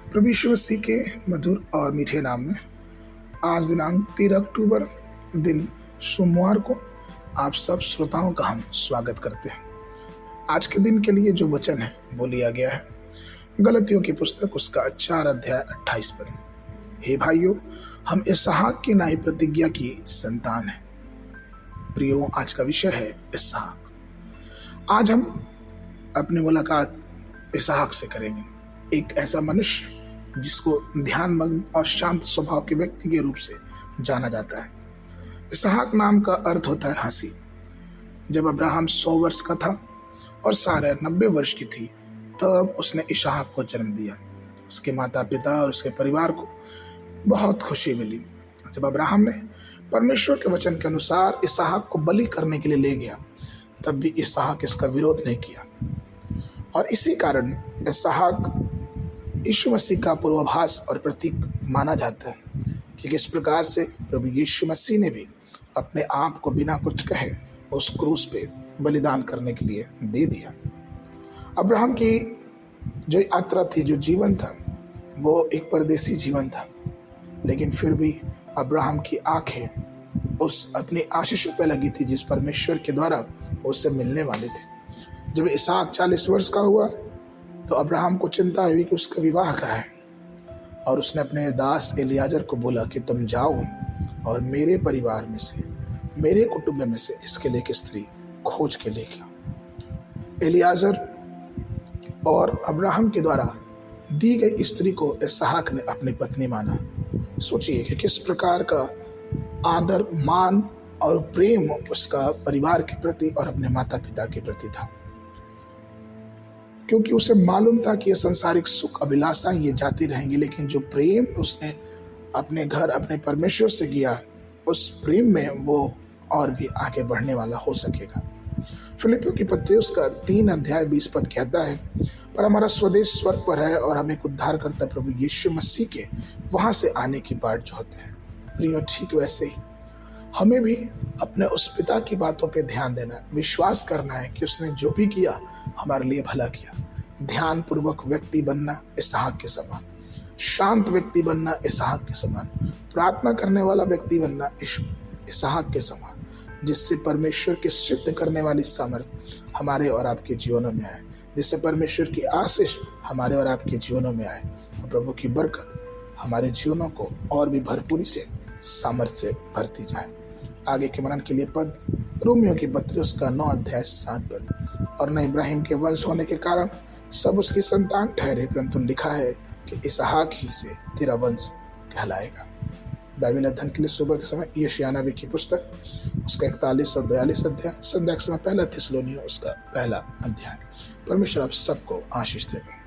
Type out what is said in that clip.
प्रभु यीशु मसीह के मधुर और मीठे नाम में आज दिनांक 13 अक्टूबर दिन सोमवार को आप सब श्रोताओं का हम स्वागत करते हैं। आज के दिन के लिए जो वचन है वो लिया गया है गलतियों की पुस्तक उसका 4 अध्याय 28 पद। हे भाइयों, हम इसहाक की नई प्रतिज्ञा की संतान हैं। प्रियो, आज का विषय है इसहाक। आज हम अपनी मुलाकात इसहाक से करेंगे, एक ऐसा मनुष्य जिसको ध्यानमग्न और शांत स्वभाव के व्यक्ति के रूप से जाना जाता है। इसहाक नाम का अर्थ होता है हंसी। जब अब्राहम 100 वर्ष का था और सारा 90 वर्ष की थी तब उसने इसहाक को जन्म दिया। उसके माता पिता और उसके परिवार को बहुत खुशी मिली। जब अब्राहम ने परमेश्वर के वचन के अनुसार इसहाक को बलि करने के लिए ले गया तब भी इसहाक इसका विरोध नहीं किया, और इसी कारण इसहाक यीशु मसीह का पूर्वाभास और प्रतीक माना जाता है कि किस प्रकार से प्रभु यीशु मसीह ने भी अपने आप को बिना कुछ कहे उस क्रूस पे बलिदान करने के लिए दे दिया। अब्राहम की जो यात्रा थी, जो जीवन था, वो एक परदेसी जीवन था, लेकिन फिर भी अब्राहम की आंखें उस अपनी आशीषों पे लगी थी जिस परमेश्वर के द्वारा उससे मिलने वाली थी। जब इसहाक 40 वर्ष का हुआ तो अब्राहम को चिंता हुई कि उसका विवाह कराए, और उसने अपने दास एलियाजर को बोला कि तुम जाओ और मेरे परिवार में से, मेरे कुटुंब में से इसके लिए एक स्त्री खोज के लेके आओ। एलियाजर और अब्राहम के द्वारा दी गई स्त्री को इसहाक ने अपनी पत्नी माना। सोचिए कि किस प्रकार का आदर, मान और प्रेम उसका परिवार के प्रति और अपने माता पिता के प्रति था, क्योंकि उसे मालूम था कि ये संसारिक सुख अभिलाषाएं ये जाती रहेंगी, लेकिन जो प्रेम उसने अपने घर, अपने परमेश्वर से किया, उस प्रेम में वो और भी आगे बढ़ने वाला हो सकेगा। फिलिपियों की पत्री उसका 3 अध्याय 20 पद कहता है, पर हमारा स्वदेश स्वर्ग पर है और हम एक उद्धारकर्ता प्रभु यीशु मसीह के वहां से आने की बाट जोहते हैं। प्रियो, ठीक वैसे ही हमें भी अपने उस पिता की बातों पे ध्यान देना, विश्वास करना है कि उसने जो भी किया हमारे लिए भला किया। ध्यान पूर्वक व्यक्ति बनना इसहाक के समान, शांत व्यक्ति बनना इसहाक के समान, प्रार्थना करने वाला व्यक्ति बनना इसहाक के समान, जिससे परमेश्वर के सिद्ध करने वाली सामर्थ्य हमारे और आपके जीवनों में आए, जिससे परमेश्वर की आशीष हमारे और आपके जीवनों में आए, और प्रभु की बरकत हमारे जीवनों को और भी भरपूरी से, सामर्थ्य से भरती जाए। आगे के मनन के लिए पद रोमियो की पत्री उसका 9 अध्याय 7 पद। और न इब्राहिम के वंश होने के कारण सब उसकी संतान ठहरे, परंतु लिखा है कि इसहाक ही से तेरा वंश कहलाएगा। बाइबल अध्ययन के लिए सुबह के समय यशायाह नबी की पुस्तक उसका 41 और 42 अध्याय, संध्या के समय 1 थिस्सलुनीय उसका 1 अध्याय। परमेश्वर आप सबको आशीष देगा।